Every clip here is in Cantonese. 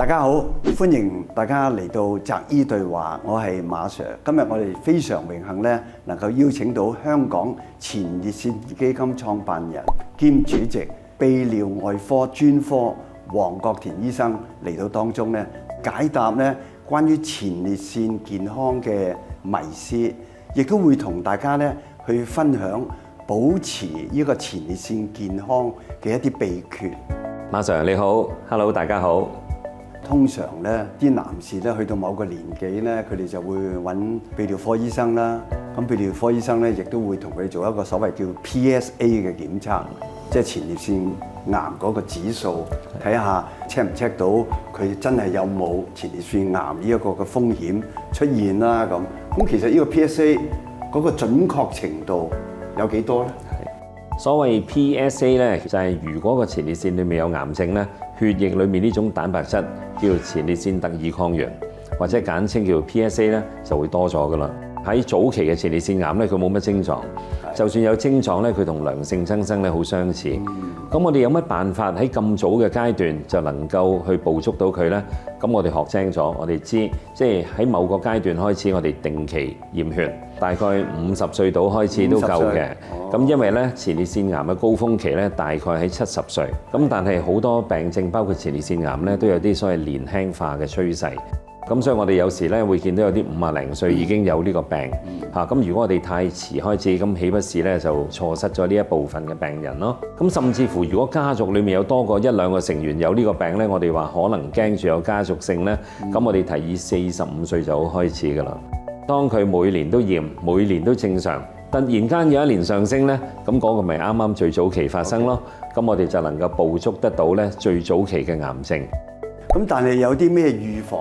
大家好，歡迎大家嚟到澤醫對話，我係馬 Sir。今日我哋非常榮幸咧，能夠邀請到香港前列腺基金創辦人兼主席泌尿外科專科黃國田醫生嚟到當中咧，解答咧關於前列腺健康嘅迷思，亦都會同大家咧去分享保持呢個前列腺健康嘅一啲秘訣。馬 Sir 你好 ，Hello 大家好。通常咧，啲男士咧去到某個年紀咧，佢哋就會揾泌尿科醫生啦。咁泌尿科醫生咧，亦都會同佢哋做一個所謂叫 PSA 嘅檢測，即係前列腺癌嗰個指數，睇下 check 唔 check 到佢真係有冇前列腺癌呢一個嘅風險出現啦。咁其實呢個 PSA 嗰個準確程度有幾多咧？所謂 PSA 咧，就係如果個前列腺裏面有癌症咧，血液裏面呢種蛋白質叫做前列腺特異抗原，或者簡稱叫做 PSA 咧，就會多咗噶啦。喺早期嘅前列腺癌咧，佢冇乜症狀，就算有症狀咧，佢同良性增生咧好相似。咁我哋有乜辦法喺咁早嘅階段就能夠去捕捉到佢呢？咁我哋學精咗，我哋知即係喺某個階段開始，我哋定期驗血，大概50歲到開始都夠嘅。咁因為咧前列腺癌嘅高峰期咧大概喺70歲，咁但係好多病症包括前列腺癌咧都有啲所謂年輕化嘅趨勢。咁所以我哋有時咧會見到有啲50零歲已經有呢個病嚇。咁如果我哋太遲開始，咁豈不是咧就錯失咗呢一部分嘅病人咯？咁甚至乎如果家族裡面有多過1、2個成員有呢個病咧，我哋話可能驚住有家族性咧，咁我哋提議45歲就好開始㗎啦。當佢每年都驗，每年都正常，突然間有一年上升咧，咁嗰個咪啱啱最早期發生咯。咁我哋就能夠捕捉得到咧最早期嘅癌症。咁但係有啲咩預防？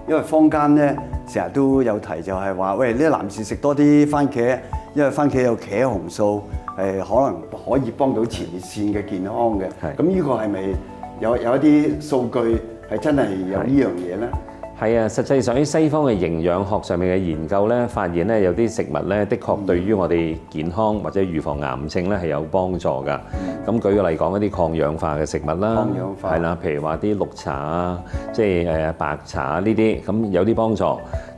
因為坊間咧成日都有提，就係話，喂，呢啲男士食多啲番茄，因為番茄有茄紅素，可能可以幫到前列腺嘅健康嘅。咁呢個係咪有一啲數據係真係有呢樣嘢咧？係啊，實際上喺西方嘅營養學上面嘅研究咧，發現咧有啲食物咧，的確對於我哋健康或者預防癌症咧係有幫助㗎。咁舉個例講，一啲抗氧化嘅食物啦，抗氧化係啦，譬如話啲綠茶啊，即係白茶呢啲，咁有啲幫助。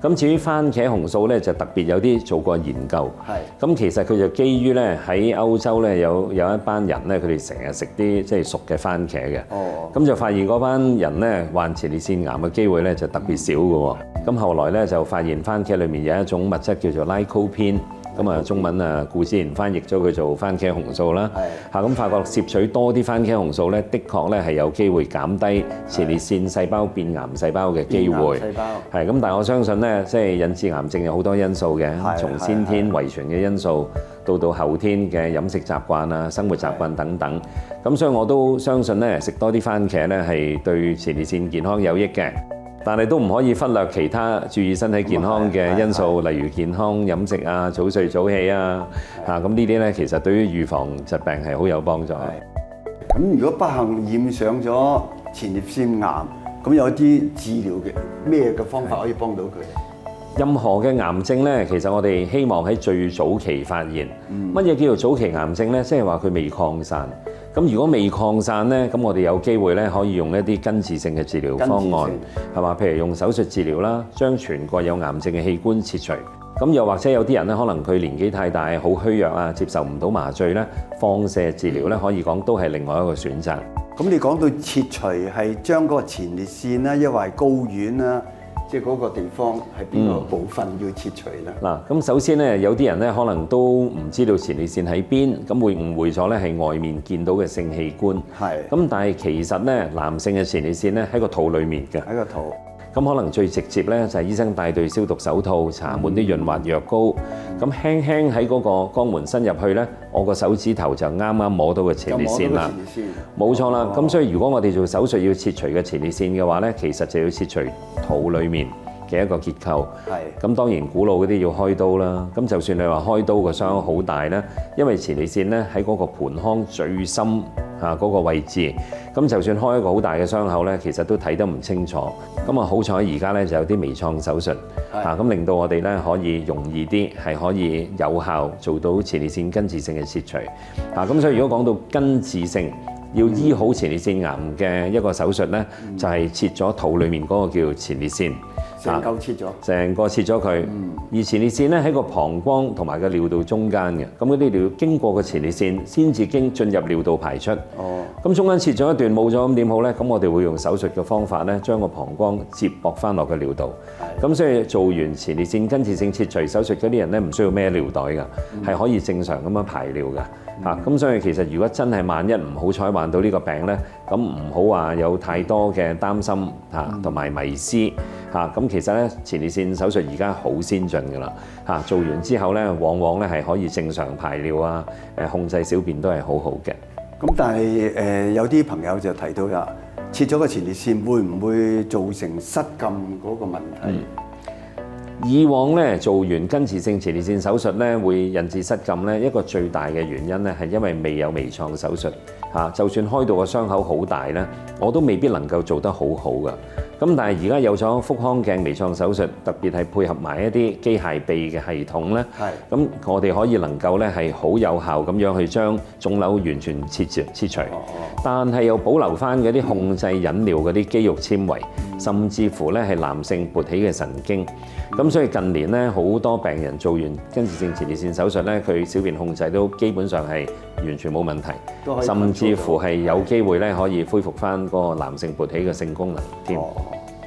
咁至於番茄紅素咧，就特別有啲做過研究。係。咁其實佢就基於咧喺歐洲咧有一班人咧，佢哋成日食啲即係熟嘅番茄嘅。哦。咁就發現嗰班人咧患前列腺癌嘅機會咧就特別少嘅喎。咁後來咧就發現番茄裡面有一種物質叫做 lycopene。咁啊，中文啊，顧之然翻譯咗佢做番茄紅素啦。係。咁發覺攝取多啲番茄紅素咧，的確咧係有機會減低前列腺細胞變癌細胞嘅機會。細胞。係咁，但係我相信咧，即係引致癌症有好多因素嘅，從先天遺傳嘅因素到後天嘅飲食習慣啊、生活習慣等等。咁所以我都相信咧，食多啲番茄咧係對前列腺健康有益嘅。但係都唔可以忽略其他注意身體健康嘅因素，例如健康飲食啊、早睡早起啊，咁呢啲咧其實對於預防疾病係好有幫助。咁如果不幸染上咗前列腺癌，咁有啲治療嘅咩嘅方法可以幫到佢？任何嘅癌症咧，其實我哋希望喺最早期發現。乜嘢叫做早期癌症咧？即係話佢未擴散。咁如果未擴散咧，咁我哋有機會咧可以用一啲根治性嘅治療方案，係嘛？譬如用手術治療啦，將全個有癌症嘅器官切除。咁又或者有啲人咧，可能佢年紀太大，好虛弱啊，接受唔到麻醉咧，放射治療咧，可以講都係另外一個選擇。咁你講到切除係將嗰個前列腺啦，抑或係睾丸啦？即係嗰個地方係邊個部分要切除咧？嗱，咁首先咧，有啲人咧可能都唔知道前列腺喺邊，咁會誤會咗咧係外面見到嘅性器官。係。咁但係其實咧，男性嘅前列腺咧喺個肚裡面嘅。喺個肚。咁可能最直接咧就係醫生帶對消毒手套，搽滿啲潤滑藥膏，咁輕輕喺嗰個肛門伸入去咧，我個手指頭就啱啱摸到個前列腺啦。冇錯啦。咁所以如果我哋做手術要切除嘅前列腺嘅話咧，其實就要切除肚裡面嘅一個結構。係。咁當然古老嗰啲要開刀啦。咁就算你話開刀個傷口好大咧，因為前列腺咧喺嗰個盆腔最深嗰個位置，咁就算開一個好大嘅傷口咧，其實都睇得唔清楚。咁啊好彩而家咧就有啲微創手術，咁令到我哋咧可以容易啲，係可以有效做到前列腺根治性嘅切除。咁所以如果講到根治性，要醫好前列腺癌嘅一個手術呢，就係切咗肚裡面嗰個叫前列腺。成嚿切咗，成個切咗佢。而前列腺咧喺個膀胱同埋個尿道中間嘅，咁嗰啲尿經過個前列腺先至經進入尿道排出。哦，咁中間切咗一段冇咗，咁點好呢？咁我哋會用手術嘅方法咧，將個膀胱接駁翻落個尿道。咁所以做完前列腺根治性切除手術嗰啲人咧，唔需要孭尿袋㗎，係可以正常咁樣排尿㗎。咁所以其實如果真係萬一唔好彩患到呢個病呢，咁唔好話有太多嘅擔心同埋迷思咁其實咧前列腺手術而家好先進㗎啦做完之後咧，往往咧係可以正常排尿啊，控制小便都係好好嘅。咁但係有啲朋友就提到啦，切咗個前列腺會唔會造成失禁嗰個問題？以往咧做完根治性前列腺手術咧，會引致失禁咧，一個最大嘅原因咧係因為未有微創手術就算開到個傷口好大咧，我都未必能夠做得好好㗎。咁但係而家有咗腹腔鏡微創手術，特別係配合埋一啲機械臂嘅系統咧，咁我哋可以能夠咧係好有效咁樣去將腫瘤完全切除，但係又保留翻嗰啲控制引尿嗰啲肌肉纖維，甚至乎咧係男性勃起嘅神經。咁所以近年咧好多病人做完根治性前列腺手術咧，佢小便控制都基本上係完全冇問題，甚至乎係有機會咧可以恢復翻嗰個男性勃起嘅性功能添。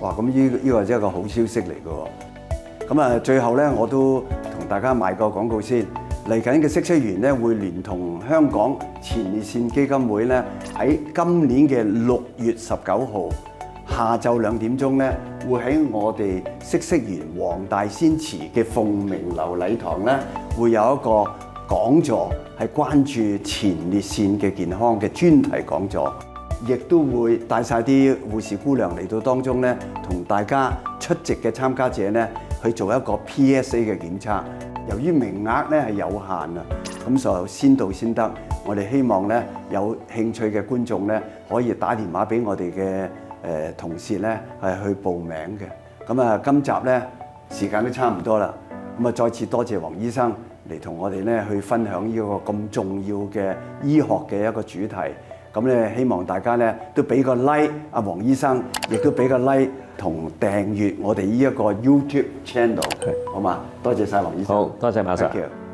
哇！咁呢個真係一個好消息嚟嘅喎。咁啊，最後咧我都同大家賣個廣告先。嚟緊嘅嗇色園咧會聯同香港前列腺基金會咧喺今年嘅6月19號下晝2點鐘咧，會喺我哋嗇色園黃大仙祠嘅鳳鳴樓禮堂咧，會有一個講座，係關注前列腺嘅健康嘅專題講座，亦都會帶晒啲護士姑娘嚟到當中咧，同大家出席嘅參加者咧去做一個 PSA 嘅檢測。由於名額咧係有限啊，咁就先到先得。我哋希望咧有興趣嘅觀眾咧可以打電話俾我哋嘅同事咧係去報名嘅。咁啊，今集咧時間都差唔多啦。咁啊，再次多謝黃醫生嚟同我哋咧去分享呢個咁重要嘅醫學嘅一個主題。咁咧，希望大家咧都俾個 like， 阿黃醫生亦都俾個 like 同訂閱我哋呢一個 YouTube channel，好嘛？多謝晒黃醫生。好，多謝馬 Sir。